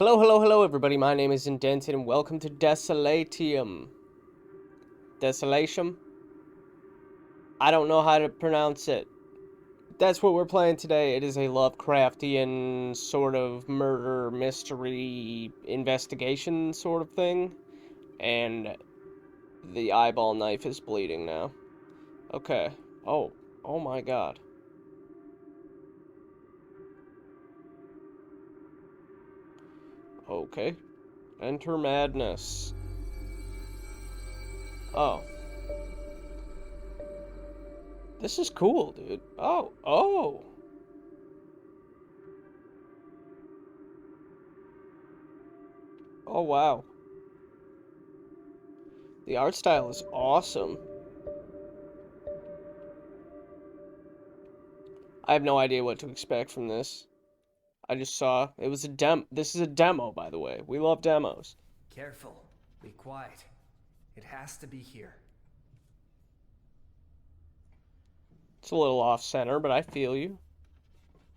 Hello, hello, hello, everybody. My name is Indented, and welcome to Desolatium. Desolatium? I don't know how to pronounce it. That's what we're playing today. It is a Lovecraftian sort of murder, mystery, investigation sort of thing. And the eyeball knife is bleeding now. Okay. Oh my god. Okay. Enter madness. Oh. This is cool, dude. Oh. Oh, wow. The art style is awesome. I have no idea what to expect from this. I just saw it was a this is a demo, by the way. We love demos. Careful. Be quiet. It has to be here. It's a little off center, but I feel you.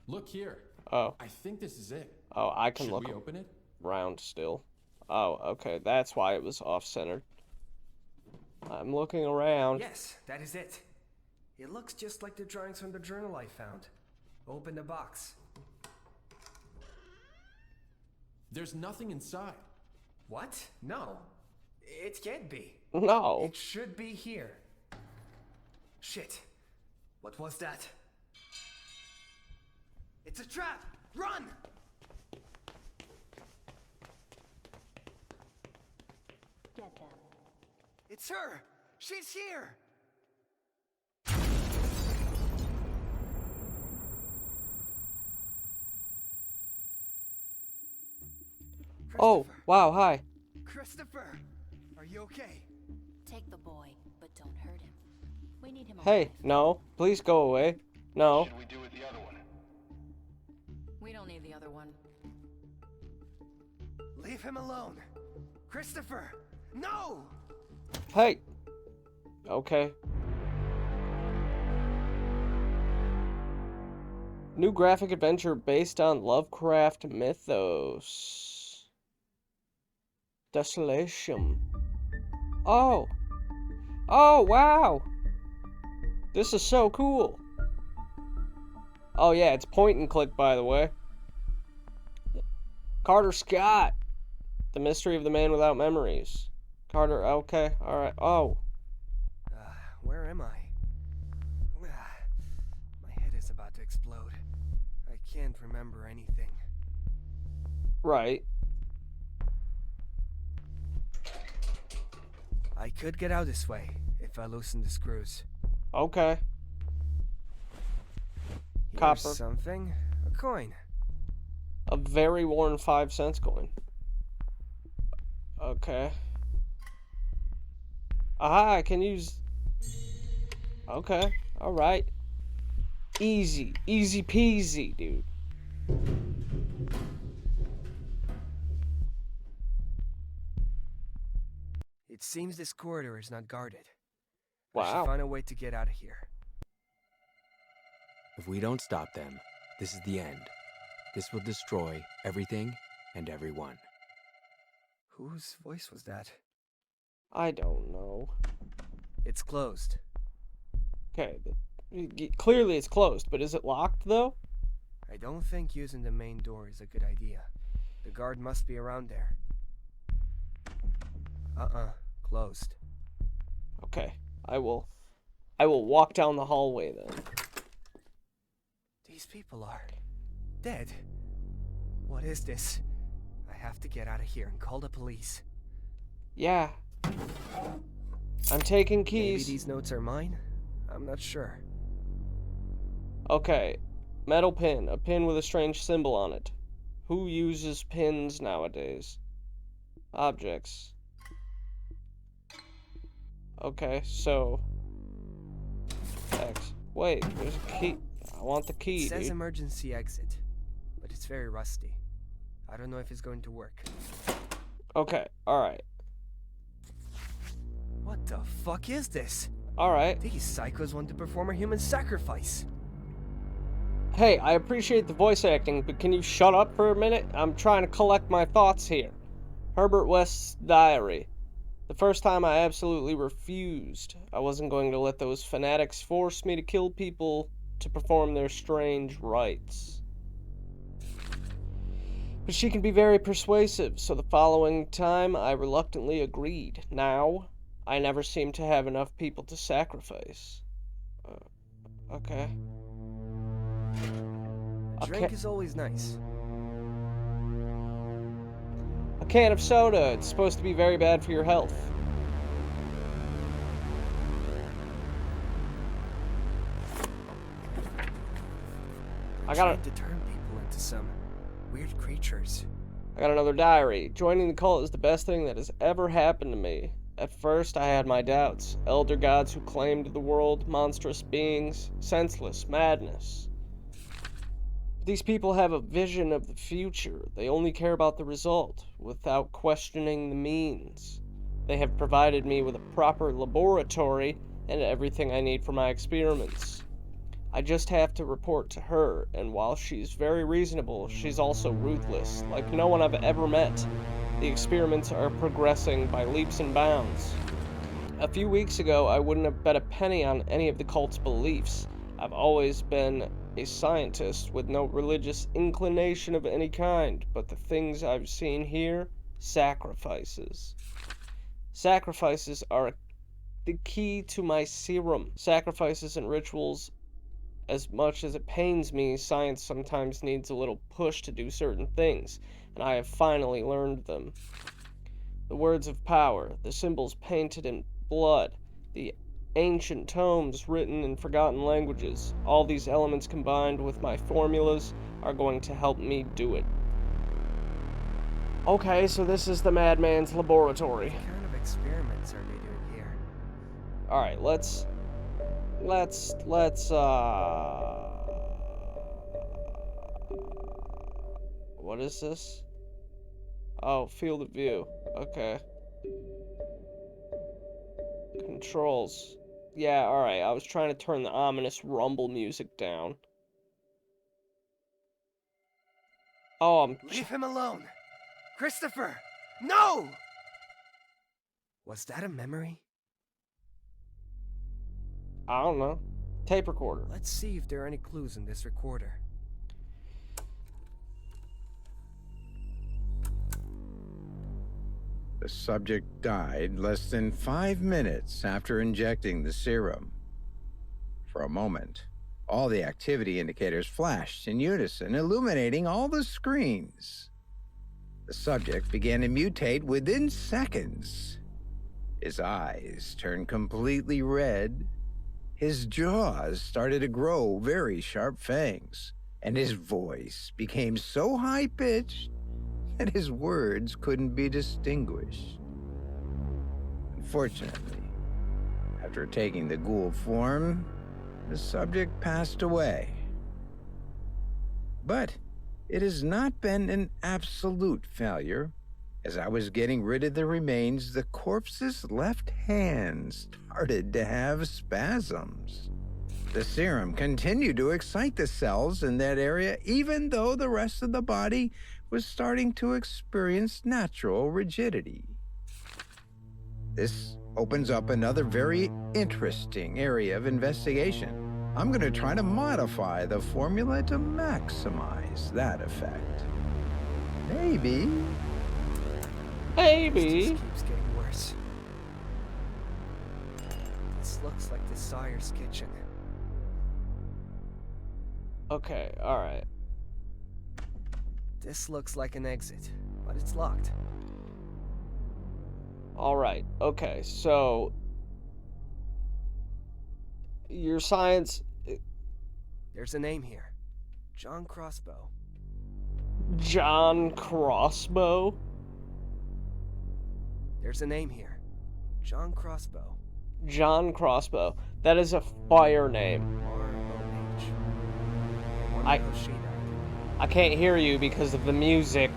Look here. Oh. I think this is it. Oh, I can Should look we open it? around still. Oh, okay. That's why it was off center. I'm looking around. Yes, that is it. It looks just like the drawings from the journal I found. Open the box. There's nothing inside. What? No. It can't be. No. It should be here. Shit. What was that? It's a trap! Run! Get them. It's her! She's here! Oh, Christopher! wow, hi. Christopher! Are you okay? Take the boy, but don't hurt him. We need him Hey, alive. no. Please go away. No. What should we do with the other one? We don't need the other one. Leave him alone! Christopher! No! Hey. Okay. New graphic adventure based on Lovecraft mythos. Desolatium. Oh. Oh, wow. This is so cool. Oh, yeah, it's point and click, by the way. Carter Scott. The Mystery of the Man Without Memories. Carter, okay, alright. Oh. Where am I? My head is about to explode. I can't remember anything. Right. I could get out this way if I loosen the screws. Okay. Here's Copper. something. A coin. A very worn 5-cent coin. Okay. Aha, I can use... Okay, alright. Easy. Easy peasy, dude. It seems this corridor is not guarded. I Wow. should find a way to get out of here. If we don't stop them, this is the end. This will destroy everything and everyone. Whose voice was that? I don't know. It's closed. Okay, clearly it's closed, but is it locked, though? I don't think using the main door is a good idea. The guard must be around there. Closed. Okay, I will walk down the hallway, then. These people are dead. What is this? I have to get out of here and call the police. Yeah. I'm taking Maybe keys. these notes are mine? I'm not sure. Okay. Metal pin. A pin with a strange symbol on it. Who uses pins nowadays? Objects. Okay, so... X. Wait, there's a key. I want the key, It says dude. emergency exit, but it's very rusty. I don't know if it's going to work. Okay, alright. What the fuck is this? Alright. These psychos want to perform a human sacrifice. Hey, I appreciate the voice acting, but can you shut up for a minute? I'm trying to collect my thoughts here. Herbert West's diary. The first time I absolutely refused. I wasn't going to let those fanatics force me to kill people to perform their strange rites. But she can be very persuasive, so the following time I reluctantly agreed. Now, I never seem to have enough people to sacrifice. Okay. A drink is always nice. A can of soda. It's supposed to be very bad for your health. I got to turn people into some weird creatures. another diary. Joining the cult is the best thing that has ever happened to me. At first, I had my doubts. Elder gods who claimed the world, monstrous beings, senseless madness. These people have a vision of the future. They only care about the result, without questioning the means. They have provided me with a proper laboratory and everything I need for my experiments. I just have to report to her, and while she's very reasonable, she's also ruthless, like no one I've ever met. The experiments are progressing by leaps and bounds. A few weeks ago, I wouldn't have bet a penny on any of the cult's beliefs. I've always been a scientist with no religious inclination of any kind, but the things I've seen here, sacrifices. Sacrifices are the key to my serum. Sacrifices and rituals, as much as it pains me, science sometimes needs a little push to do certain things, and I have finally learned them. The words of power, the symbols painted in blood, the ancient tomes written in forgotten languages, all these elements combined with my formulas are going to help me do it. Okay, so this is the madman's laboratory. What kind of experiments are they doing here? Alright, let's what is this? Oh, field of view. Okay. Controls. Yeah, alright. I was trying to turn the ominous rumble music down. Oh, Leave him alone! Christopher! No! Was that a memory? I don't know. Tape recorder. Let's see if there are any clues in this recorder. The subject died less than 5 minutes after injecting the serum. For a moment, all the activity indicators flashed in unison, illuminating all the screens. The subject began to mutate within seconds. His eyes turned completely red. His jaws started to grow very sharp fangs, and his voice became so high-pitched that his words couldn't be distinguished. Unfortunately, after taking the ghoul form, the subject passed away. But it has not been an absolute failure. As I was getting rid of the remains, the corpse's left hand started to have spasms. The serum continued to excite the cells in that area, even though the rest of the body was starting to experience natural rigidity. This opens up another very interesting area of investigation. I'm going to try to modify the formula to maximize that effect. Maybe. This just keeps getting worse. This looks like the Sire's kitchen. Okay, alright. This looks like an exit, but it's locked. Alright, okay, so your science... There's a name here. John Crossbow. John Crossbow? There's a name here. John Crossbow. John Crossbow. That is a fire name. R-O-H. I can't hear you because of the music.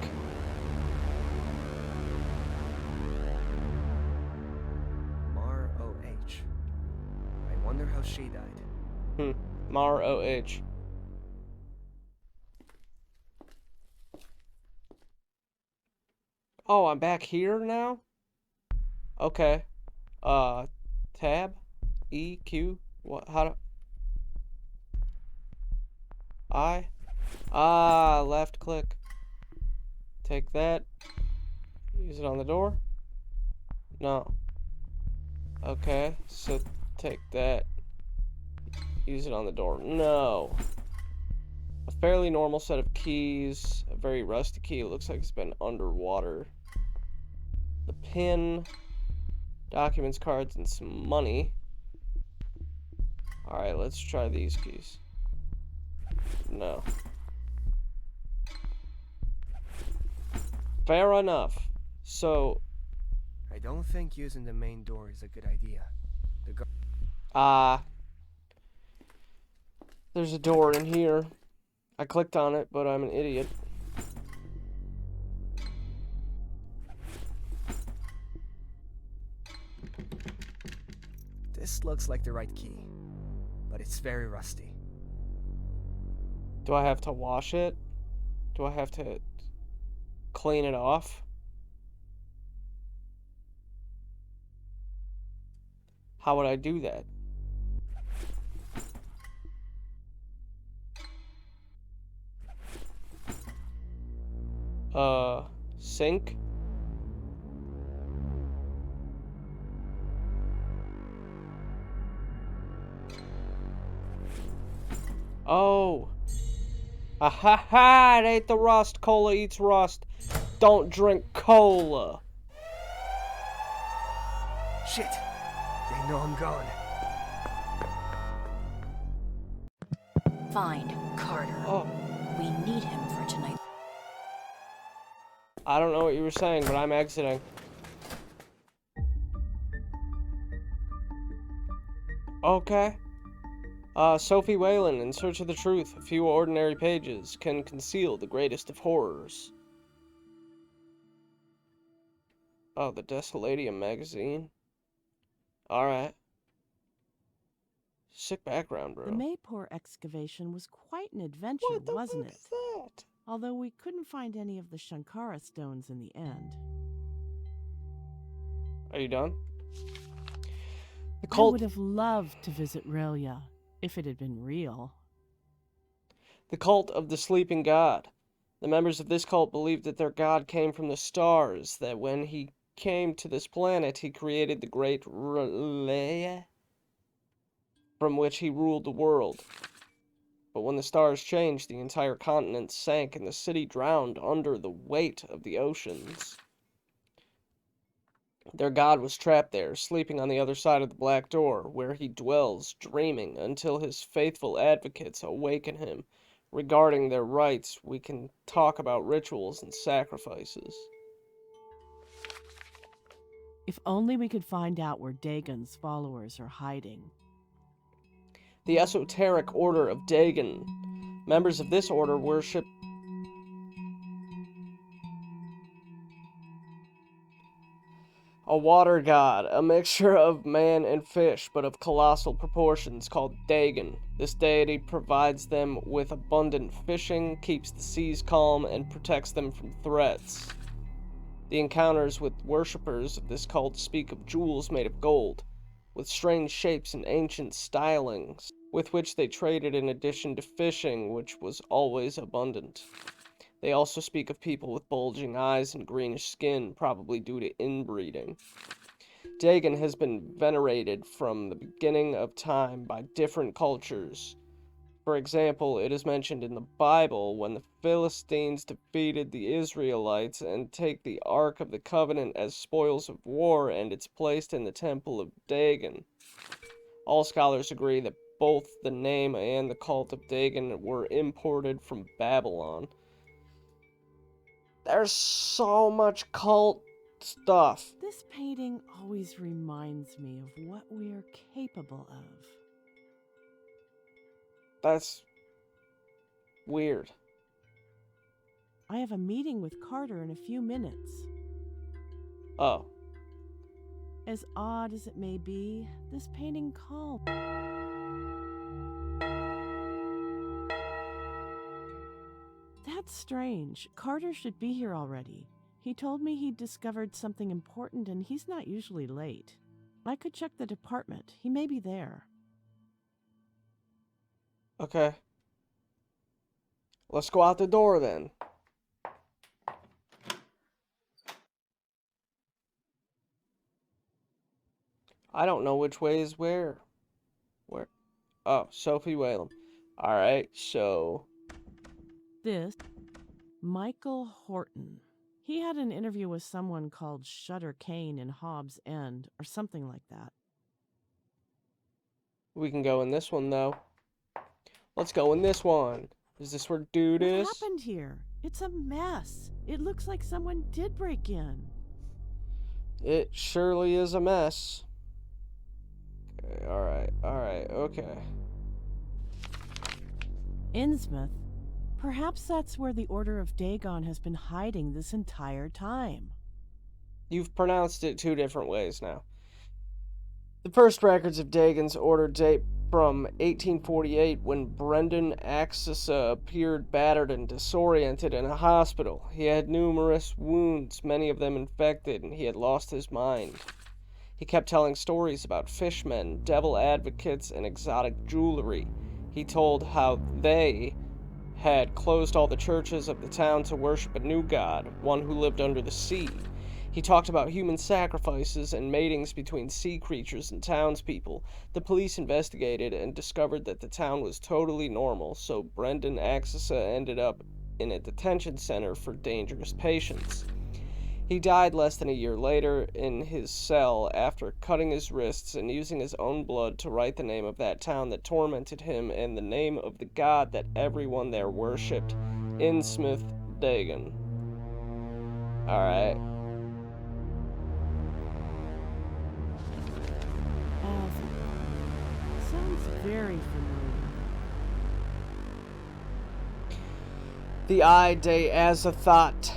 Mar-O-H. I wonder how she died. Mar-O-H. Oh, I'm back here now? Okay. Tab? E, Q? What? How do... I? Ah, left click. Take that. Use it on the door? No. Okay, so take that. Use it on the door. No. A fairly normal set of keys. A very rusty key. It looks like it's been underwater. The pin. Documents, cards, and some money. Alright, let's try these keys. No. Fair enough. So, I don't think using the main door is a good idea. The there's a door in here. I clicked on it, but I'm an idiot. This looks like the right key, but it's very rusty. Do I have to wash it? Do I have to clean it off? How would I do that? Sink? Oh. Ah ha ha! It ain't the rust. Cola eats rust. Don't drink cola. Shit! They know I'm gone. Find Carter. Oh. We need him for tonight. I don't know what you were saying, but I'm exiting. Okay. Sophie Whalen, In Search of the Truth, a few ordinary pages can conceal the greatest of horrors. Oh, the Desolatium magazine. Alright. Sick background, bro. The Mayport excavation was quite an adventure, What the wasn't fuck it? is that? Although we couldn't find any of the Shankara stones in the end. Are you done? The I cult. would have loved to visit Relia if it had been real. The cult of the sleeping god. The members of this cult believed that their god came from the stars, that when he came to this planet, he created the great relay from which he ruled the world. But when the stars changed, the entire continent sank and the city drowned under the weight of the oceans. Their god was trapped there, sleeping on the other side of the black door, where he dwells, dreaming, until his faithful advocates awaken him. Regarding their rites, we can talk about rituals and sacrifices. If only we could find out where Dagon's followers are hiding. The esoteric order of Dagon. Members of this order worship a water god, a mixture of man and fish, but of colossal proportions, called Dagon. This deity provides them with abundant fishing, keeps the seas calm, and protects them from threats. The encounters with worshippers of this cult speak of jewels made of gold, with strange shapes and ancient stylings, with which they traded in addition to fishing, which was always abundant. They also speak of people with bulging eyes and greenish skin, probably due to inbreeding. Dagon has been venerated from the beginning of time by different cultures. For example, it is mentioned in the Bible when the Philistines defeated the Israelites and take the Ark of the Covenant as spoils of war, and it's placed in the Temple of Dagon. All scholars agree that both the name and the cult of Dagon were imported from Babylon. There's so much cult stuff. This painting always reminds me of what we're capable of. That's weird. I have a meeting with Carter in a few minutes. Oh. As odd as it may be, this painting calls. That's strange. Carter should be here already. He told me he'd discovered something important and he's not usually late. I could check the department. He may be there. Okay. Let's go out the door then. I don't know which way is where. Where? Oh, Sophie Whalem. Alright, so... This, Michael Horton. He had an interview with someone called Shutter Kane in Hobbs End, or something like that. we can go in this one, though. Let's go in this one. Is this where dude What is? happened here? It's a mess. It looks like someone did break in. It surely is a mess. Okay, alright, okay. Innsmouth? Perhaps that's where the Order of Dagon has been hiding this entire time. You've pronounced it 2 different ways now. The first records of Dagon's order date from 1848 when Brendan Axisa appeared battered and disoriented in a hospital. He had numerous wounds, many of them infected, and he had lost his mind. He kept telling stories about fishmen, devil advocates, and exotic jewelry. He told how they had closed all the churches of the town to worship a new god, one who lived under the sea. He talked about human sacrifices and matings between sea creatures and townspeople. The police investigated and discovered that the town was totally normal, so Brendan Axisa ended up in a detention center for dangerous patients. He died less than a year later in his cell after cutting his wrists and using his own blood to write the name of that town that tormented him and the name of the god that everyone there worshipped, Innsmouth Dagon. Alright. Sounds very familiar. The Eye de Azathoth.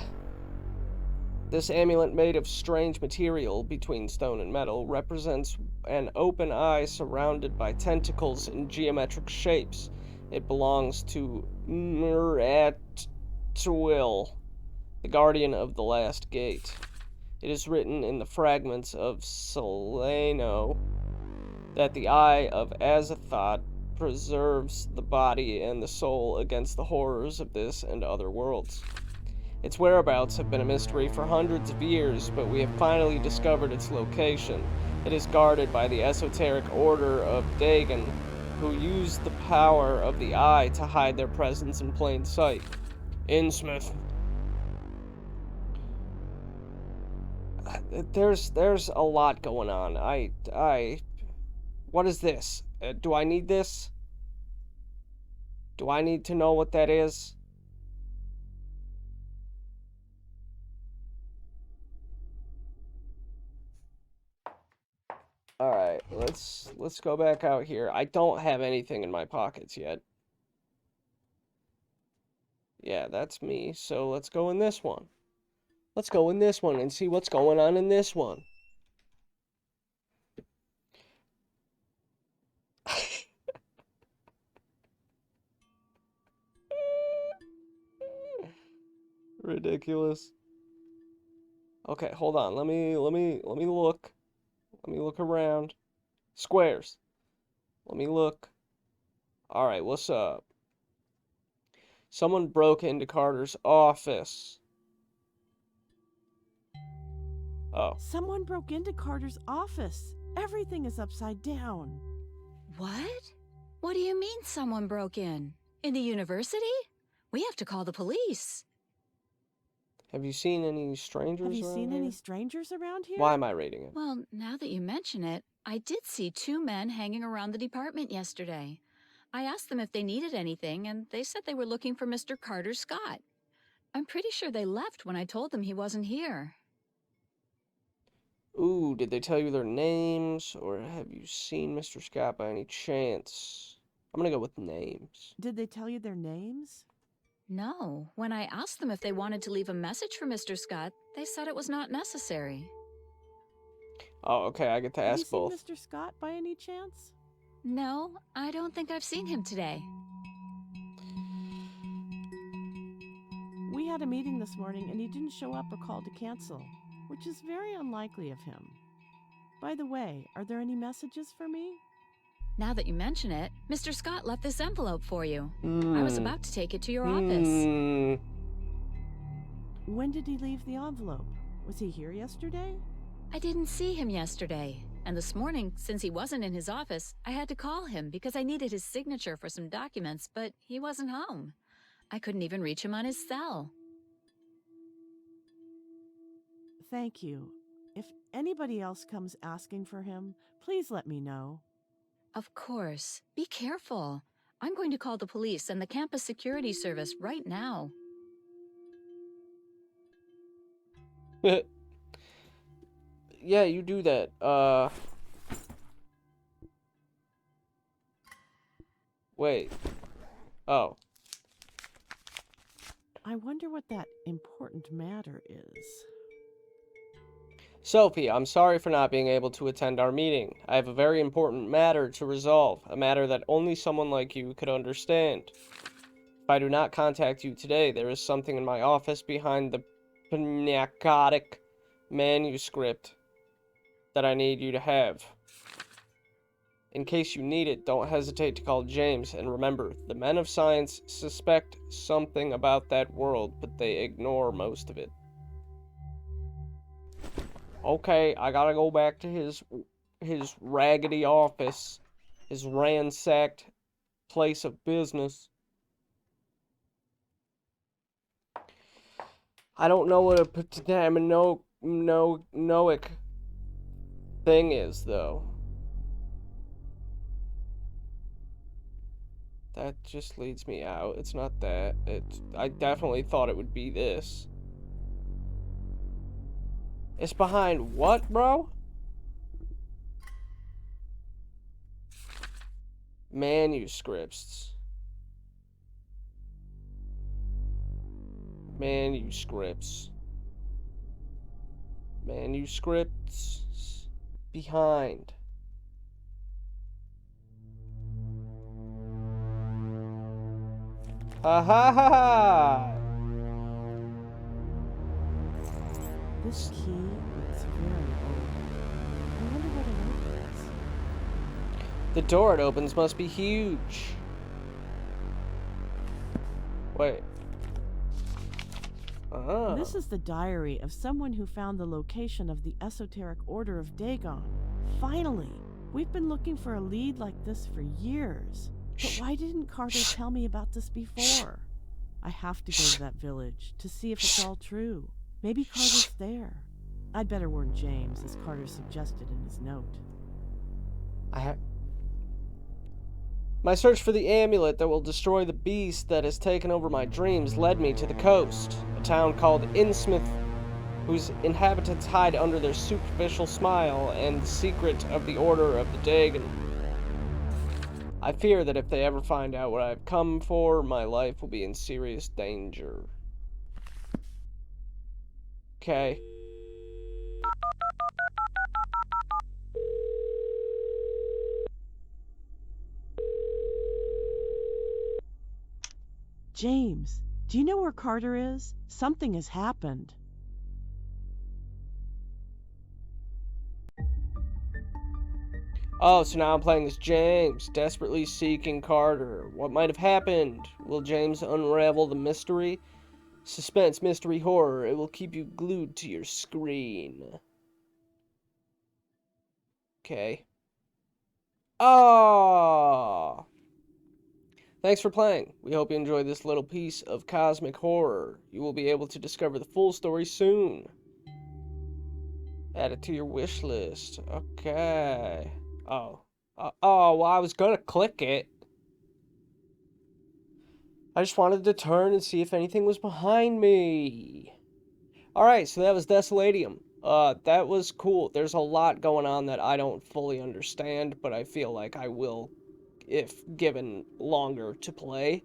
This amulet made of strange material between stone and metal represents an open eye surrounded by tentacles in geometric shapes. It belongs to Murat Twil, the guardian of the last gate. It is written in the fragments of Solano that the Eye of Azathoth preserves the body and the soul against the horrors of this and other worlds. Its whereabouts have been a mystery for hundreds of years, but we have finally discovered its location. It is guarded by the esoteric Order of Dagon, who use the power of the Eye to hide their presence in plain sight. Innsmouth. There's a lot going on. What is this? Do I need this? Do I need to know what that is? Alright, let's go back out here. I don't have anything in my pockets yet. Yeah, that's me. So let's go in this one. Let's go in this one and see what's going on in this one. Ridiculous. Okay, hold on. Let me look. Let me look around. Squares. Let me look. Alright, what's up? Someone broke into Carter's office. Oh. Someone broke into Carter's office. Everything is upside down. What? What do you mean someone broke in? In the university? We have to call the police. Have you seen any strangers Have you around seen here? any strangers around here? Why am I reading it? Well, now that you mention it, I did see 2 men hanging around the department yesterday. I asked them if they needed anything, and they said they were looking for Mr. Carter Scott. I'm pretty sure they left when I told them he wasn't here. Ooh, did they tell you their names? Or have you seen Mr. Scott by any chance? I'm gonna go with names. Did they tell you their names? No. When I asked them if they wanted to leave a message for Mr. Scott, they said it was not necessary. Oh, okay, I get to Have you ask both. seen Mr. Scott by any chance? No, I don't think I've seen him today. We had a meeting this morning and he didn't show up or called to cancel, which is very unlikely of him. By the way, are there any messages for me? Now that you mention it, Mr. Scott left this envelope for you. Hmm. I was about to take it to your office. Hmm. When did he leave the envelope? Was he here yesterday? I didn't see him yesterday. And this morning, since he wasn't in his office, I had to call him because I needed his signature for some documents, but he wasn't home. I couldn't even reach him on his cell. Thank you. If anybody else comes asking for him, please let me know. Of course. Be careful. I'm going to call the police and the campus security service right now. Yeah, you do that. Wait. Oh. I wonder what that important matter is. Sophie, I'm sorry for not being able to attend our meeting. I have a very important matter to resolve, a matter that only someone like you could understand. If I do not contact you today, there is something in my office behind the narcotic manuscript that I need you to have. In case you need it, don't hesitate to call James, and remember, the men of science suspect something about that world, but they ignore most of it. Okay, I gotta go back to his raggedy office, his ransacked place of business. I don't know what a pataminoic thing is, though. That just leads me out. It's not that. I definitely thought it would be this. It's behind what, bro? Manuscripts. Manuscripts. Manuscripts. Behind. Ha ha ha ha! This key looks very old. I wonder what it opens. The door it opens must be huge. Wait. Ah. This is the diary of someone who found the location of the esoteric order of Dagon. Finally! We've been looking for a lead like this for years. But why didn't Carter tell me about this before? I have to go to that village to see if it's all true. Maybe Carter's there. I'd better warn James, as Carter suggested in his note. My search for the amulet that will destroy the beast that has taken over my dreams led me to the coast, a town called Innsmouth, whose inhabitants hide under their superficial smile and the secret of the Order of the Dagon. I fear that if they ever find out what I've come for, my life will be in serious danger. Okay. James, do you know where Carter is? Something has happened. Oh, so now I'm playing as James, desperately seeking Carter. What might have happened? Will James unravel the mystery? Suspense, mystery, horror. It will keep you glued to your screen. Okay. Oh! Thanks for playing. We hope you enjoyed this little piece of cosmic horror. You will be able to discover the full story soon. Add it to your wish list. Okay. Oh. Well, I was gonna click it. I just wanted to turn and see if anything was behind me. Alright, so that was Desolatium. That was cool. There's a lot going on that I don't fully understand, but I feel like I will if given longer to play.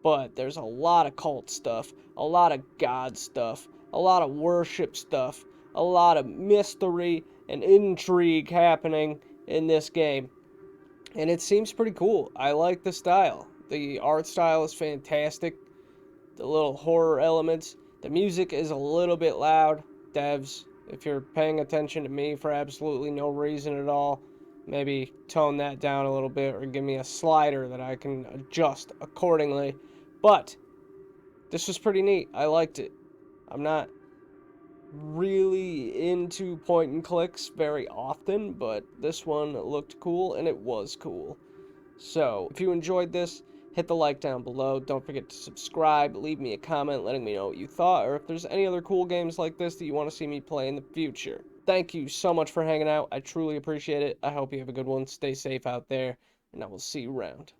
But there's a lot of cult stuff, a lot of god stuff, a lot of worship stuff, a lot of mystery and intrigue happening in this game. And it seems pretty cool. I like the style. The art style is fantastic. the little horror elements. The music is a little bit loud. Devs, if you're paying attention to me for absolutely no reason at all, maybe tone that down a little bit or give me a slider that I can adjust accordingly. But this was pretty neat. I liked it. I'm not really into point and clicks very often, but this one looked cool and it was cool. So, if you enjoyed this, hit the like down below. Don't forget to subscribe, leave me a comment letting me know what you thought, or if there's any other cool games like this that you want to see me play in the future. Thank you so much for hanging out. I truly appreciate it. I hope you have a good one. Stay safe out there, and I will see you around.